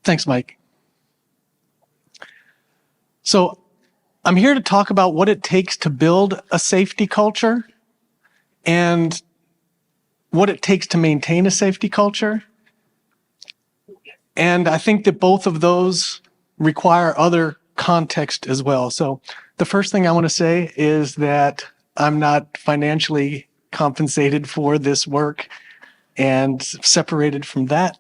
Thanks, Mike. So I'm here to talk about what it takes to build a safety culture and what it takes to maintain a safety culture. And I think that both of those require other context as well. So the first thing I want to say is that I'm not financially compensated for this work and separated from that.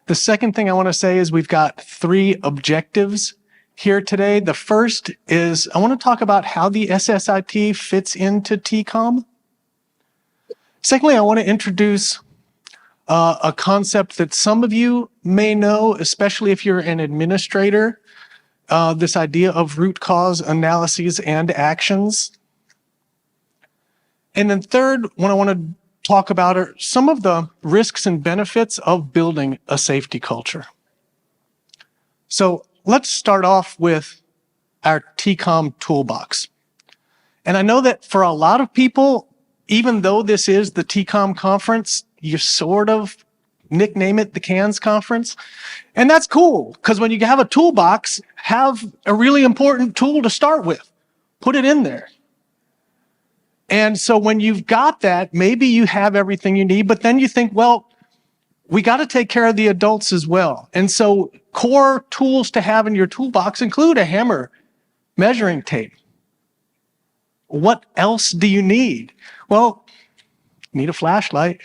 The second thing I want to say is we've got 3 objectives here today. The first is I want to talk about how the SSIT fits into TCOM. Secondly, I want to introduce a concept that some of you may know, especially if you're an administrator, this idea of root cause analyses and actions. And then third, what I want to talk about are some of the risks and benefits of building a safety culture. So let's start off with our TCOM Toolbox. And I know that for a lot of people, even though this is the TCOM Conference, you sort of nickname it the CANS Conference. And that's cool, because when you have a toolbox, have a really important tool to start with. Put it in there. And so when you've got that, maybe you have everything you need, but then you think, well, we got to take care of the adults as well. And so core tools to have in your toolbox include a hammer, measuring tape. What else do you need? Well, you need a flashlight.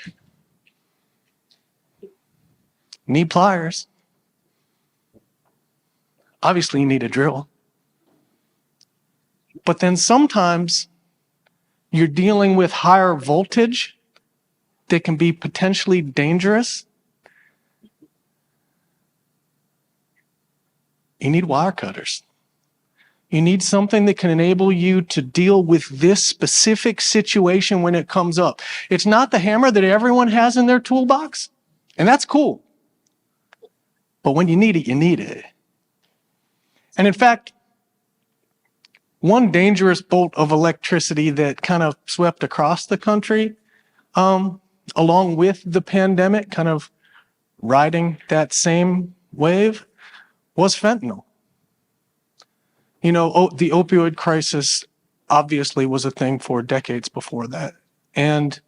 You need pliers. Obviously, you need a drill. But then sometimes you're dealing with higher voltage that can be potentially dangerous. You need wire cutters. You need something that can enable you to deal with this specific situation when it comes up. It's not the hammer that everyone has in their toolbox, and that's cool. But when you need it, you need it. And in fact, one dangerous bolt of electricity that kind of swept across the country, along with the pandemic, kind of riding that same wave, was fentanyl. You know, the opioid crisis obviously was a thing for decades before that. And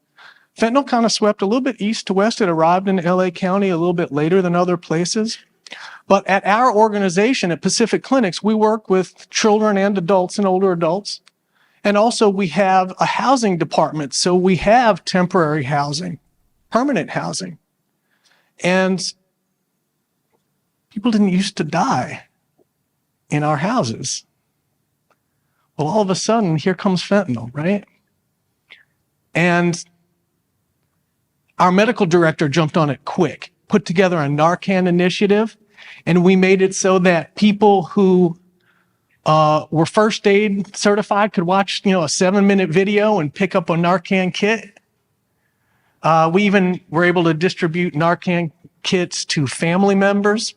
fentanyl kind of swept a little bit east to west. It arrived in LA County a little bit later than other places. But at our organization at Pacific Clinics, we work with children and adults and older adults. And also we have a housing department. So we have temporary housing, permanent housing. And people didn't used to die in our houses. Well, all of a sudden, here comes fentanyl, right? And our medical director jumped on it quick, put together a Narcan initiative, and we made it so that people who were first aid certified could watch, a 7-minute video and pick up a Narcan kit. We even were able to distribute Narcan kits to family members.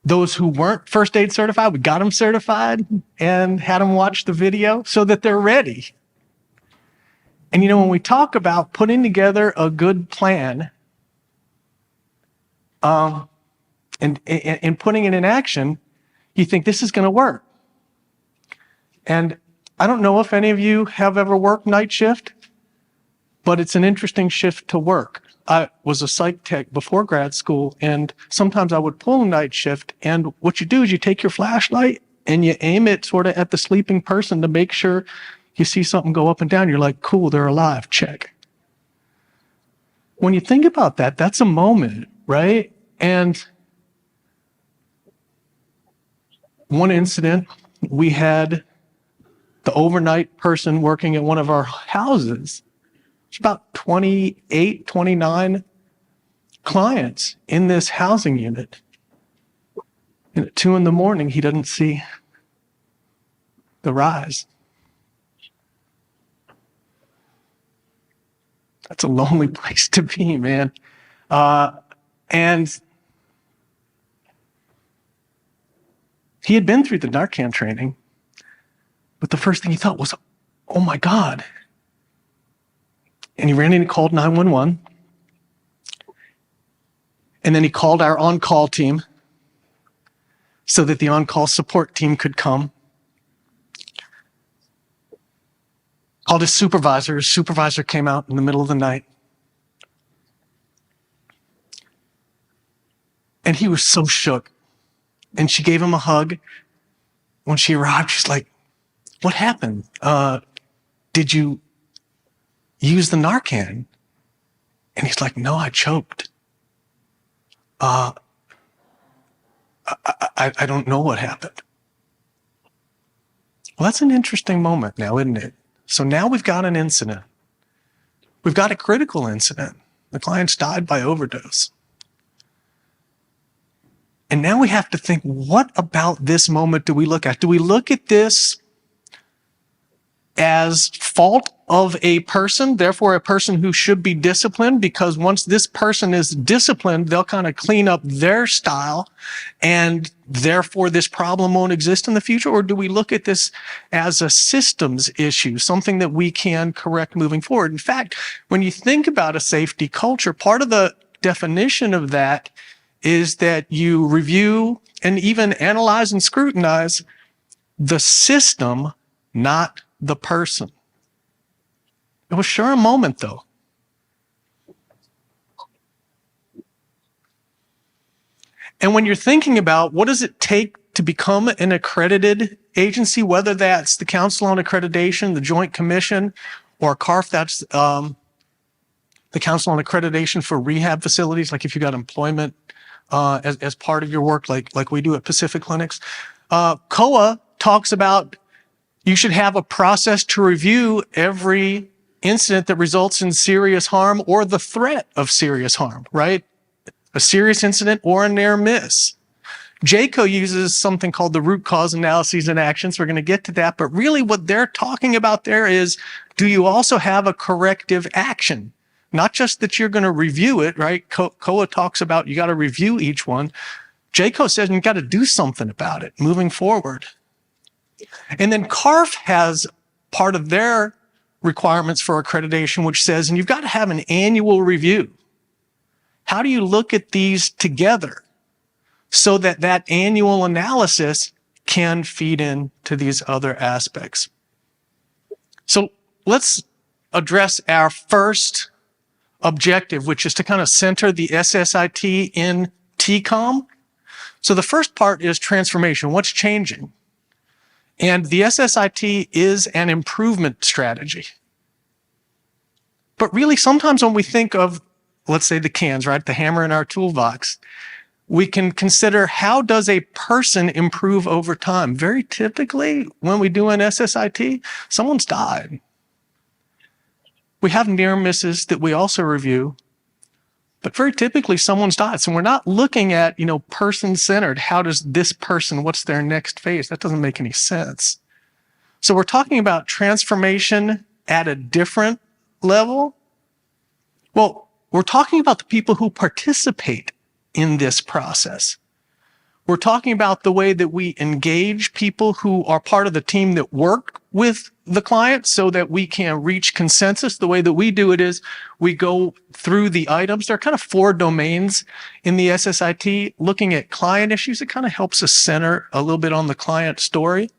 Those who weren't first aid certified, we got them certified and had them watch the video so that they're ready. And when we talk about putting together a good plan and putting it in action, you think this is going to work. And I don't know if any of you have ever worked night shift, but it's an interesting shift to work. I was a psych tech before grad school, and sometimes I would pull a night shift. And what you do is you take your flashlight and you aim it sort of at the sleeping person to make sure you see something go up and down. You're like, cool, they're alive, check. When you think about that, that's a moment, right? And one incident, we had the overnight person working at one of our houses. It's about 28, 29 clients in this housing unit. And at 2 a.m, he doesn't see the rise. That's a lonely place to be, man. And He had been through the Narcan training, but the first thing he thought was, oh my God. And he ran in and called 911. And then he called our on-call team so that the on-call support team could come. Called his supervisor. His supervisor came out in the middle of the night. And he was so shook. And she gave him a hug. When she arrived, she's like, what happened? Did you use the Narcan? And he's like, no, I choked. I don't know what happened. Well, that's an interesting moment now, isn't it? So now we've got an incident. We've got a critical incident. The client's died by overdose. And now we have to think, what about this moment do we look at? Do we look at this as fault of a person, therefore a person who should be disciplined, because once this person is disciplined, they'll kind of clean up their style and therefore this problem won't exist in the future? Or do we look at this as a systems issue, something that we can correct moving forward? In fact, when you think about a safety culture, part of the definition of that is that you review and even analyze and scrutinize the system, not the person. It was sure a moment, though. And when you're thinking about what does it take to become an accredited agency, whether that's the Council on Accreditation, the Joint Commission, or CARF, that's the Council on Accreditation for rehab facilities, like if you got employment as part of your work, like we do at Pacific Clinics. COA talks about you should have a process to review every incident that results in serious harm or the threat of serious harm, right? A serious incident or a near miss. JCO uses something called the root cause analyses and actions. We're going to get to that. But really what they're talking about there is, do you also have a corrective action? Not just that you're going to review it, right? COA talks about you got to review each one. JCO says you got to do something about it moving forward. And then CARF has part of their requirements for accreditation, which says, and you've got to have an annual review. How do you look at these together so that that annual analysis can feed into these other aspects? So let's address our first objective, which is to kind of center the SSIT in TCOM. So the first part is transformation. What's changing? And the SSIT is an improvement strategy. But really, sometimes when we think of, let's say the cans, right, the hammer in our toolbox, we can consider how does a person improve over time? Very typically, when we do an SSIT, someone's died. We have near misses that we also review, but very typically someone's died. So we're not looking at, person-centered. How does this person, what's their next phase? That doesn't make any sense. So we're talking about transformation at a different level. Well, we're talking about the people who participate in this process. We're talking about the way that we engage people who are part of the team that work with the client so that we can reach consensus. The way that we do it is we go through the items. There are kind of 4 domains in the SSIT. Looking at client issues, it kind of helps us center a little bit on the client story.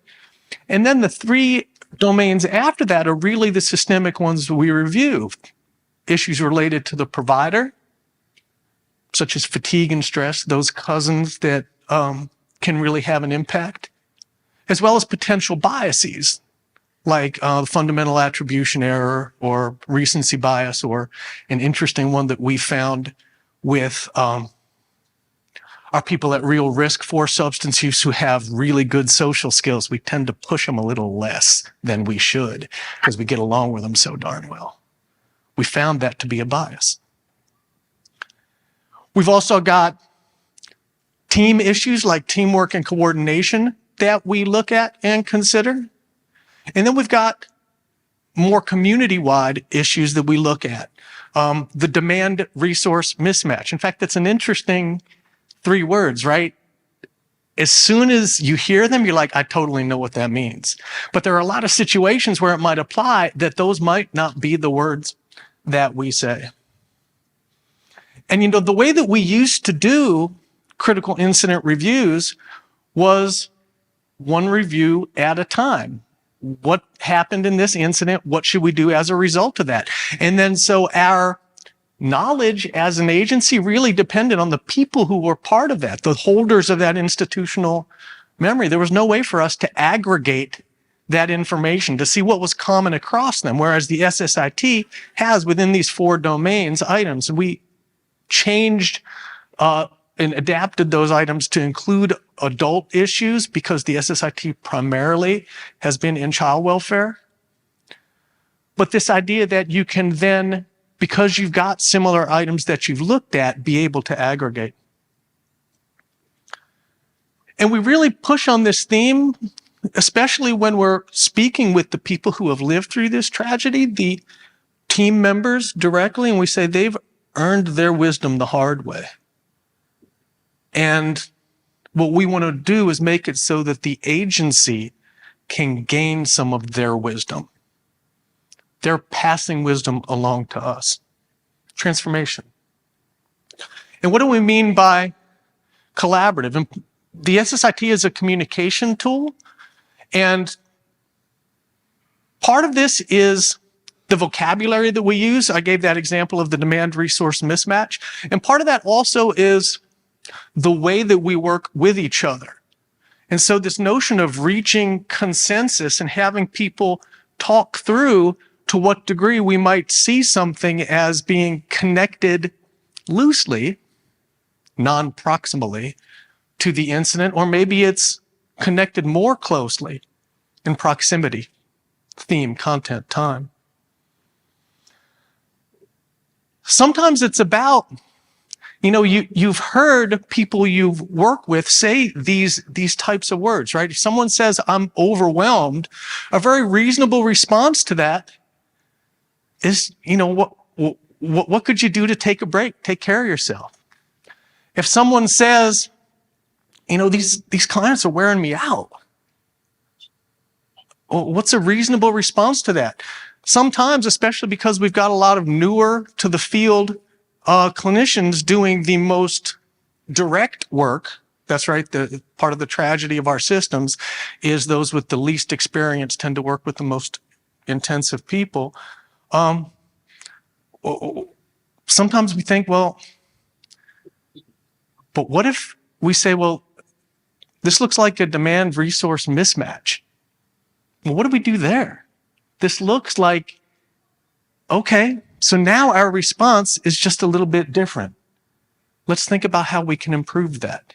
And then the 3 domains after that are really the systemic ones we review. Issues related to the provider, such as fatigue and stress, those cousins that can really have an impact, as well as potential biases, like fundamental attribution error or recency bias, or an interesting one that we found with our people at real risk for substance use who have really good social skills. We tend to push them a little less than we should because we get along with them so darn well. We found that to be a bias. We've also got team issues like teamwork and coordination that we look at and consider. And then we've got more community-wide issues that we look at. The demand resource mismatch. In fact, that's an interesting 3 words, right? as soon as you hear them, you're like, I totally know what that means. But there are a lot of situations where it might apply that those might not be the words that we say. And the way that we used to do critical incident reviews was one review at a time. What happened in this incident? What should we do as a result of that? And then so our knowledge as an agency really depended on the people who were part of that, the holders of that institutional memory. There was no way for us to aggregate that information to see what was common across them, whereas the SSIT has within these 4 domains items. We changed and adapted those items to include adult issues because the SSIT primarily has been in child welfare. But this idea that you can then, because you've got similar items that you've looked at, be able to aggregate. And we really push on this theme, especially when we're speaking with the people who have lived through this tragedy, the team members directly, and we say they've earned their wisdom the hard way. And what we want to do is make it so that the agency can gain some of their wisdom. They're passing wisdom along to us. Transformation. And what do we mean by collaborative? And the SSIT is a communication tool. And part of this is the vocabulary that we use. I gave that example of the demand resource mismatch. And part of that also is the way that we work with each other. And so this notion of reaching consensus and having people talk through to what degree we might see something as being connected loosely, non-proximally, to the incident, or maybe it's connected more closely in proximity, theme, content, time. Sometimes it's about, you've heard people you've worked with say these types of words, right? If someone says, I'm overwhelmed, a very reasonable response to that is, what could you do to take a break, take care of yourself? If someone says, these clients are wearing me out, what's a reasonable response to that? Sometimes, especially because we've got a lot of newer to the field clinicians doing the most direct work. That's right. The part of the tragedy of our systems is those with the least experience tend to work with the most intensive people. Sometimes we think, well, but what if we say, well, this looks like a demand resource mismatch. Well, what do we do there? This looks like, okay, so now our response is just a little bit different. Let's think about how we can improve that.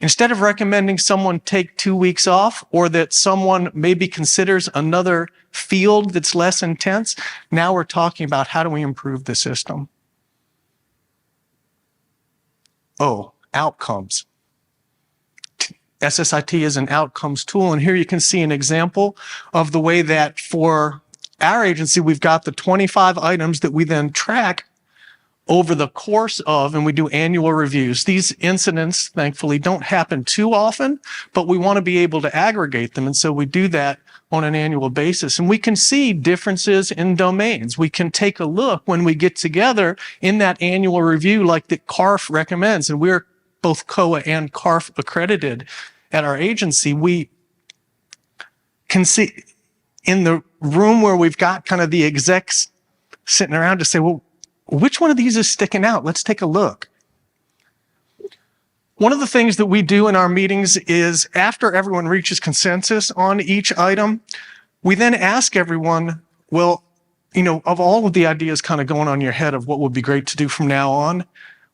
Instead of recommending someone take 2 weeks off, or that someone maybe considers another field that's less intense, now we're talking about how do we improve the system. Outcomes. SSIT is an outcomes tool, and here you can see an example of the way that for our agency, we've got the 25 items that we then track over the course of, and we do annual reviews. These incidents, thankfully, don't happen too often, but we want to be able to aggregate them, and so we do that on an annual basis. And we can see differences in domains. We can take a look when we get together in that annual review like that CARF recommends, and we're both COA and CARF accredited at our agency. We can see in the room where we've got kind of the execs sitting around to say, well, which one of these is sticking out? Let's take a look. One of the things that we do in our meetings is after everyone reaches consensus on each item, we then ask everyone, well, of all of the ideas kind of going on in your head of what would be great to do from now on,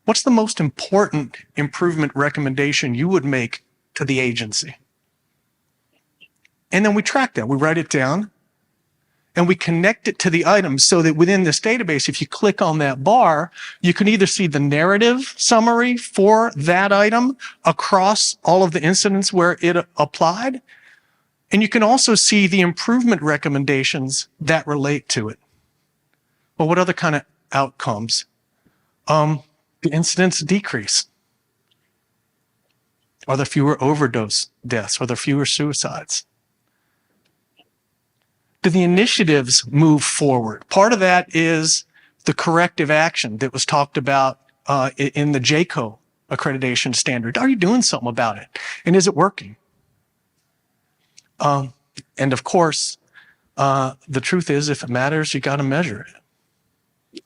what's the most important improvement recommendation you would make to the agency? And then we track that. We write it down and we connect it to the items so that within this database, if you click on that bar, you can either see the narrative summary for that item across all of the incidents where it applied, and you can also see the improvement recommendations that relate to it. Well, what other kind of outcomes? The incidents decrease. Are there fewer overdose deaths? Are there fewer suicides? Do the initiatives move forward? Part of that is the corrective action that was talked about in the JCO accreditation standard. Are you doing something about it? And is it working? And of course, the truth is, if it matters, you got to measure it.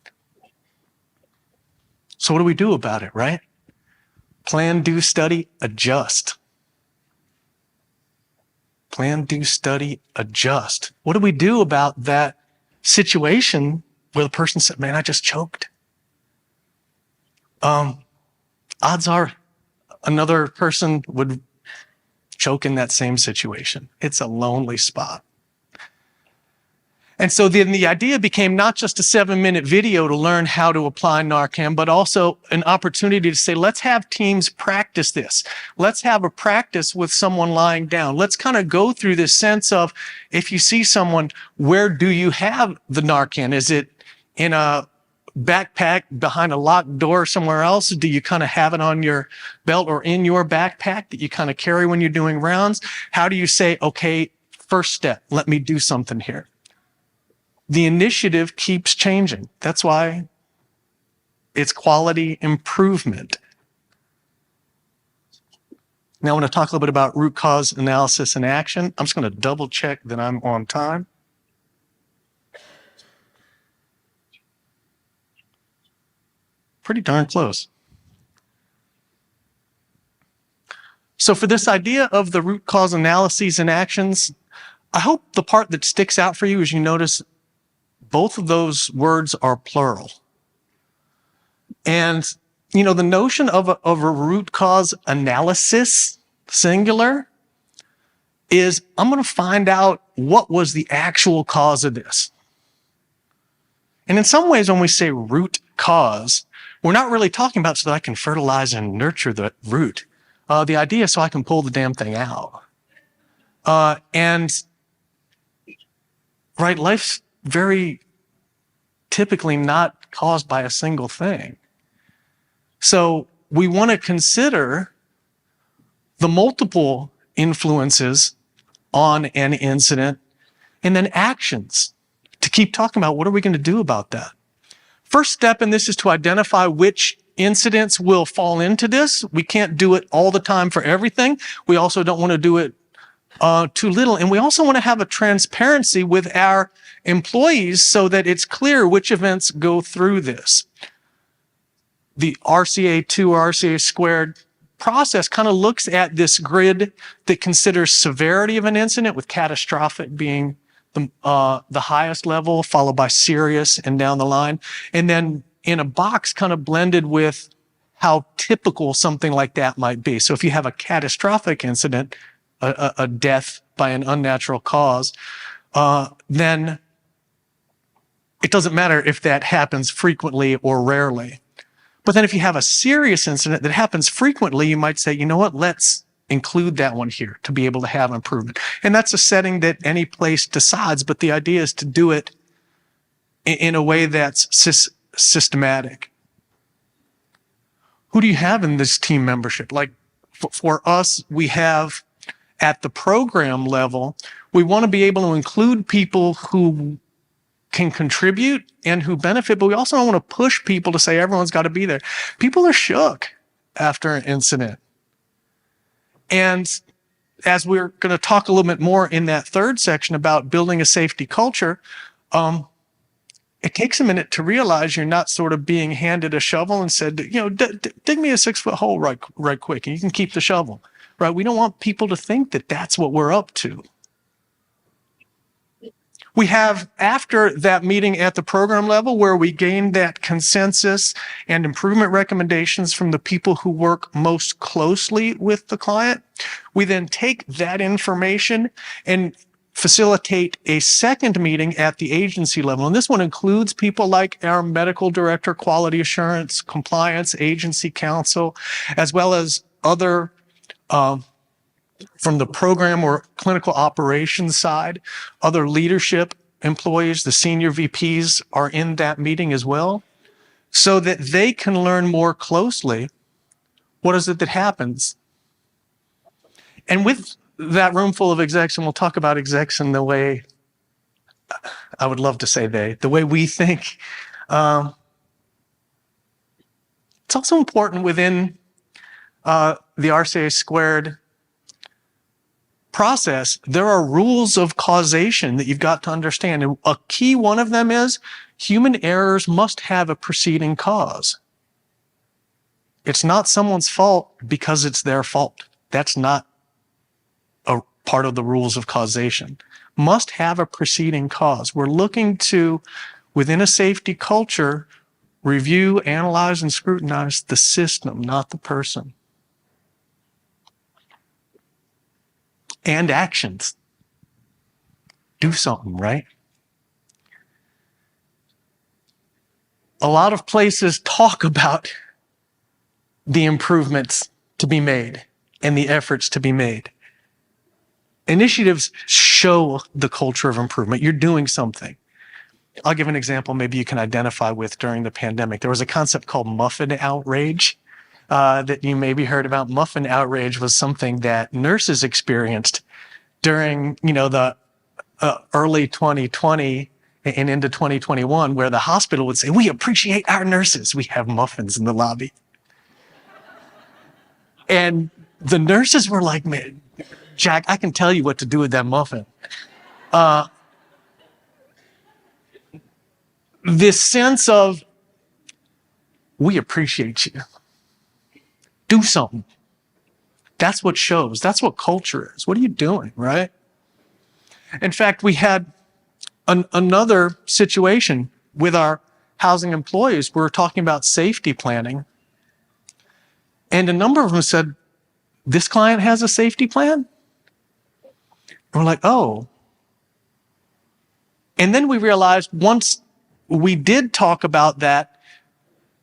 So what do we do about it, right? Plan, do, study, adjust. Plan, do, study, adjust. What do we do about that situation where the person said, man, I just choked? Odds are another person would choke in that same situation. It's a lonely spot. And so then the idea became not just a 7-minute video to learn how to apply Narcan, but also an opportunity to say, let's have teams practice this. Let's have a practice with someone lying down. Let's kind of go through this sense of, if you see someone, where do you have the Narcan? Is it in a backpack behind a locked door somewhere else? Do you kind of have it on your belt or in your backpack that you kind of carry when you're doing rounds? How do you say, okay, first step, let me do something here? The initiative keeps changing. That's why it's quality improvement. Now I want to talk a little bit about root cause analysis and action. I'm just going to double check that I'm on time. Pretty darn close. So for this idea of the root cause analyses and actions, I hope the part that sticks out for you is you notice both of those words are plural. And, you know, the notion of a root cause analysis, singular, is I'm going to find out what was the actual cause of this. And in some ways, when we say root cause, we're not really talking about so that I can fertilize and nurture the root. The idea is so I can pull the damn thing out. And right, life's very typically not caused by a single thing. So we want to consider the multiple influences on an incident and then actions to keep talking about what are we going to do about that. First step in this is to identify which incidents will fall into this. We can't do it all the time for everything. We also don't want to do it too little. And we also want to have a transparency with our employees so that it's clear which events go through this. The RCA2 or RCA squared process kind of looks at this grid that considers severity of an incident, with catastrophic being the highest level, followed by serious and down the line. And then in a box kind of blended with how typical something like that might be. So if you have a catastrophic incident, a death by an unnatural cause, then it doesn't matter if that happens frequently or rarely. But then if you have a serious incident that happens frequently, you might say, you know what, let's include that one here to be able to have improvement. And that's a setting that any place decides, but the idea is to do it in a way that's systematic. Who do you have in this team membership? Like for us, we have at the program level, we want to be able to include people who can contribute and who benefit, but we also don't want to push people to say everyone's got to be there. People are shook after an incident. And as we're going to talk a little bit more in that third section about building a safety culture, it takes a minute to realize you're not sort of being handed a shovel and said, you know, dig me a 6-foot hole right quick and you can keep the shovel, right? We don't want people to think that that's what we're up to. We have, after that meeting at the program level where we gained that consensus and improvement recommendations from the people who work most closely with the client, we then take that information and facilitate a second meeting at the agency level. And this one includes people like our medical director, quality assurance, compliance, agency counsel, as well as other from the program or clinical operations side, other leadership employees, the senior VPs are in that meeting as well, so that they can learn more closely what is it that happens And with that room full of execs, and we'll talk about execs in the way, I would love to say the way we think, it's also important within the RCA squared process, there are rules of causation that you've got to understand. And a key one of them is human errors must have a preceding cause. It's not someone's fault because it's their fault. That's not a part of the rules of causation. Must have a preceding cause. We're looking to, within a safety culture, review, analyze, and scrutinize the system, not the person. And actions. Do something, right? A lot of places talk about the improvements to be made and the efforts to be made. Initiatives show the culture of improvement. You're doing something. I'll give an example maybe you can identify with during the pandemic. There was a concept called muffin outrage. That you maybe heard about. Muffin outrage was something that nurses experienced during, the early 2020 and into 2021, where the hospital would say, "We appreciate our nurses. We have muffins in the lobby." And the nurses were like, "Man, Jack, I can tell you what to do with that muffin." This sense of, we appreciate you. Do something. That's what shows. That's what culture is. What are you doing, right? In fact, we had another situation with our housing employees. We were talking about safety planning. And a number of them said, "This client has a safety plan?" And we're like, "Oh." And then we realized once we did talk about that,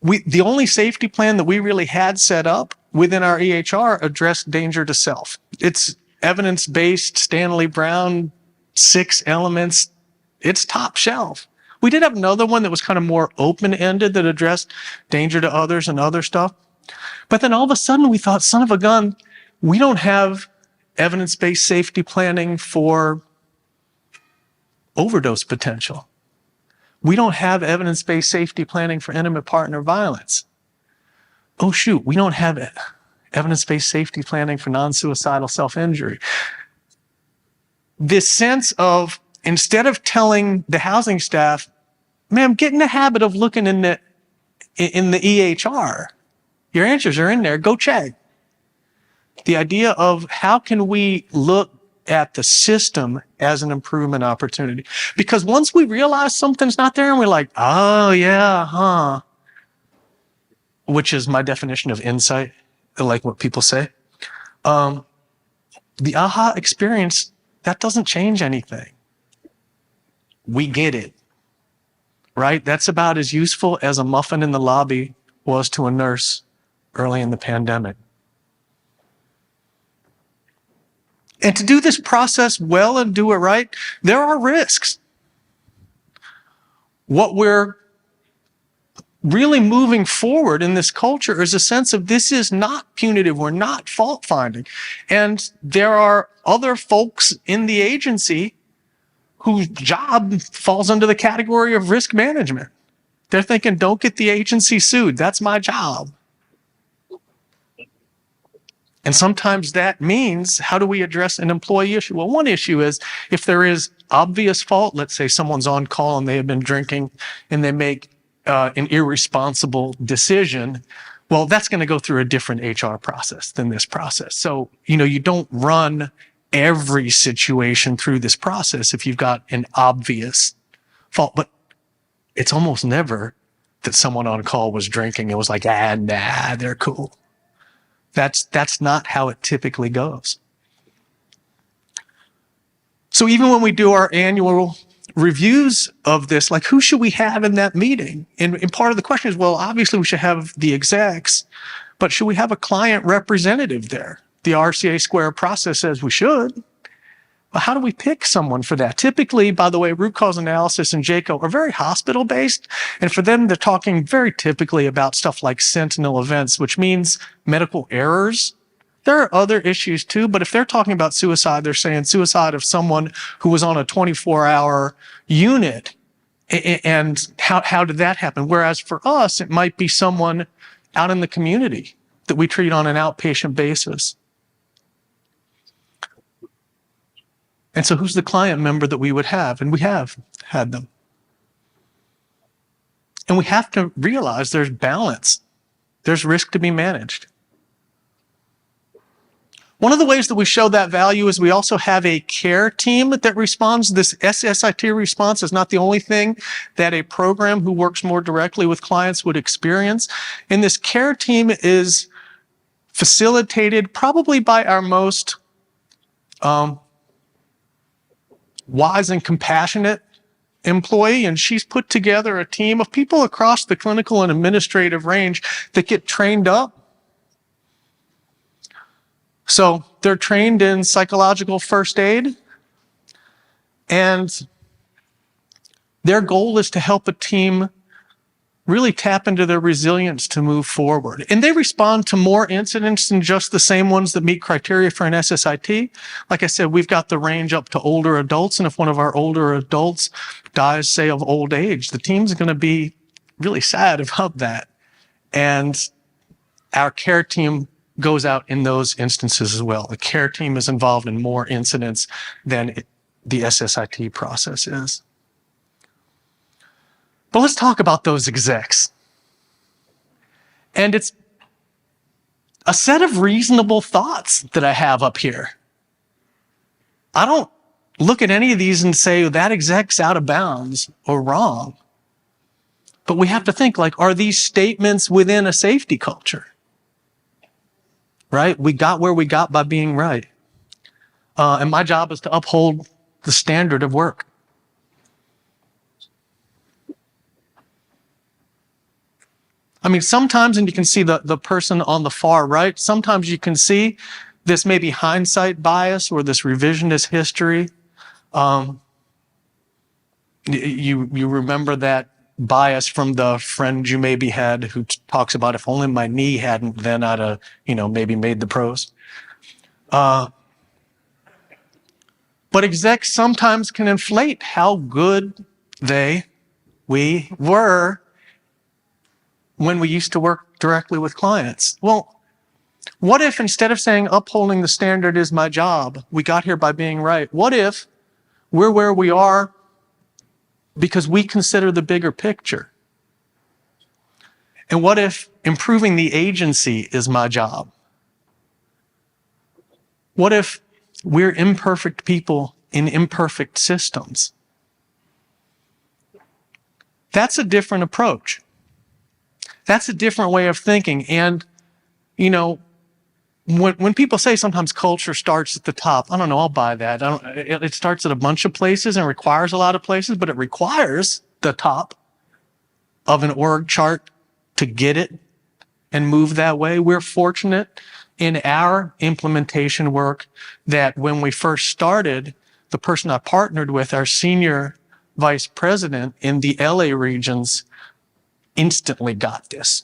the only safety plan that we really had set up within our EHR addressed danger to self. It's evidence-based, Stanley Brown, 6 elements. It's top shelf. We did have another one that was kind of more open-ended that addressed danger to others and other stuff. But then all of a sudden we thought, son of a gun, we don't have evidence-based safety planning for overdose potential. We don't have evidence-based safety planning for intimate partner violence. Oh shoot, we don't have evidence-based safety planning for non-suicidal self-injury. This sense of, instead of telling the housing staff, "Ma'am, get in the habit of looking in the EHR. Your answers are in there, go check." The idea of how can we look at the system as an improvement opportunity. Because once we realize something's not there and we're like, "Oh yeah, huh," which is my definition of insight, like what people say, the aha experience, that doesn't change anything. We get it, right? That's about as useful as a muffin in the lobby was to a nurse early in the pandemic. And to do this process well and do it right, there are risks. What we're really moving forward in this culture is a sense of this is not punitive, we're not fault finding. And there are other folks in the agency whose job falls under the category of risk management. They're thinking, don't get the agency sued, that's my job. And sometimes that means, how do we address an employee issue? Well, one issue is if there is obvious fault, let's say someone's on call and they have been drinking and they make an irresponsible decision, well, that's going to go through a different HR process than this process. So, you don't run every situation through this process if you've got an obvious fault. But it's almost never that someone on call was drinking and was like, nah, they're cool. That's not how it typically goes. So even when we do our annual reviews of this, like who should we have in that meeting? And part of the question is, well, obviously we should have the execs, but should we have a client representative there? The RCA Square process says we should. Well, how do we pick someone for that? Typically, by the way, root cause analysis and JCO are very hospital-based. And for them, they're talking very typically about stuff like sentinel events, which means medical errors There are other issues too, but if they're talking about suicide, they're saying suicide of someone who was on a 24-hour unit. And how did that happen? Whereas for us, it might be someone out in the community that we treat on an outpatient basis. And so who's the client member that we would have? And we have had them. And we have to realize there's balance. There's risk to be managed. One of the ways that we show that value is we also have a care team that responds. This SSIT response is not the only thing that a program who works more directly with clients would experience. And this care team is facilitated probably by our most wise and compassionate employee, and she's put together a team of people across the clinical and administrative range that get trained up. So they're trained in psychological first aid, and their goal is to help a team really tap into their resilience to move forward. And they respond to more incidents than just the same ones that meet criteria for an SSIT. Like I said, we've got the range up to older adults, and if one of our older adults dies, say, of old age, the team's going to be really sad about that. And our care team goes out in those instances as well. The care team is involved in more incidents than the SSIT process is. But let's talk about those execs. And it's a set of reasonable thoughts that I have up here. I don't look at any of these and say, that exec's out of bounds or wrong. But we have to think, like, are these statements within a safety culture? Right? We got where we got by being right. And my job is to uphold the standard of work. I mean, sometimes, and you can see the person on the far right, sometimes you can see this maybe hindsight bias or this revisionist history. You remember that bias from the friend you maybe had who talks about, if only my knee hadn't, then I'd have, maybe made the pros. But execs sometimes can inflate how good we were when we used to work directly with clients. Well, what if instead of saying upholding the standard is my job, we got here by being right? What if we're where we are because we consider the bigger picture? And what if improving the agency is my job? What if we're imperfect people in imperfect systems? That's a different approach. That's a different way of thinking. And, when people say sometimes culture starts at the top, I don't know, I'll buy that. It starts at a bunch of places and requires a lot of places, but it requires the top of an org chart to get it and move that way. We're fortunate in our implementation work that when we first started, the person I partnered with, our senior vice president in the LA regions, instantly got this.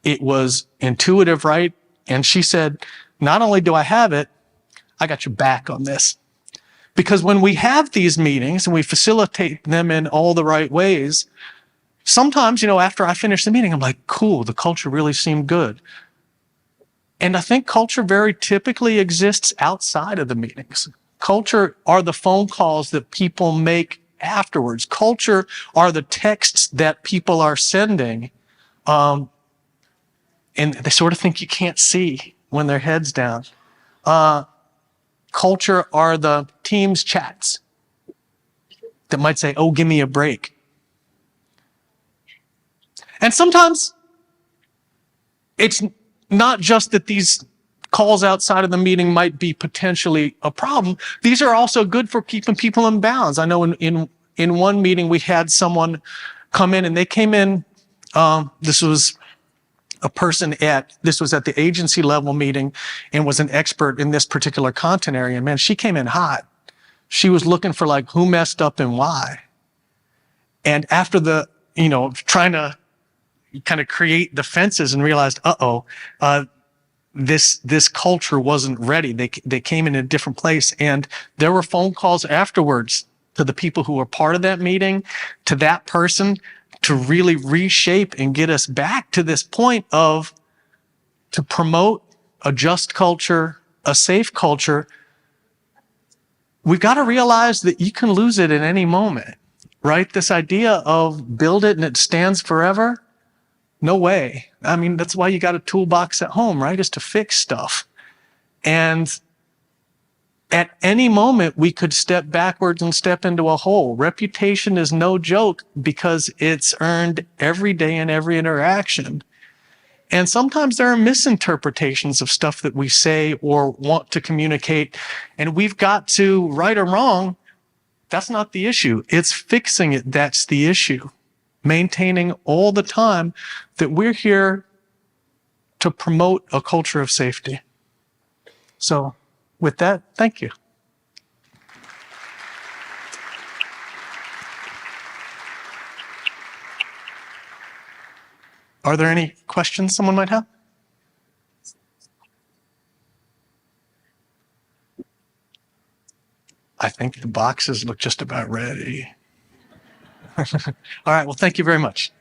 It was intuitive, right? And she said, not only do I have it, I got your back on this. Because when we have these meetings and we facilitate them in all the right ways, sometimes, after I finish the meeting, I'm like, cool, the culture really seemed good. And I think culture very typically exists outside of the meetings. Culture are the phone calls that people make afterwards. Culture are the texts that people are sending, and they sort of think you can't see when their head's down. Culture are the Teams chats that might say, oh, give me a break. And sometimes it's not just that these calls outside of the meeting might be potentially a problem. These are also good for keeping people in bounds. I know in one meeting we had someone come in, and they came in, this was at the agency level meeting and was an expert in this particular content area. And man, she came in hot. She was looking for who messed up and why. And after trying to kind of create defenses and realized, this culture wasn't ready. They came in a different place, and there were phone calls afterwards to the people who were part of that meeting, to that person, to really reshape and get us back to this point of to promote a just culture, a safe culture. We've got to realize that you can lose it at any moment, right? This idea of build it and it stands forever. No way. I mean, that's why you got a toolbox at home, right? Is to fix stuff. And at any moment, we could step backwards and step into a hole. Reputation is no joke because it's earned every day in every interaction. And sometimes there are misinterpretations of stuff that we say or want to communicate. And we've got to, right or wrong, that's not the issue. It's fixing it that's the issue. Maintaining all the time that we're here to promote a culture of safety. So with that, thank you. Are there any questions someone might have? I think the boxes look just about ready. All right, well, thank you very much.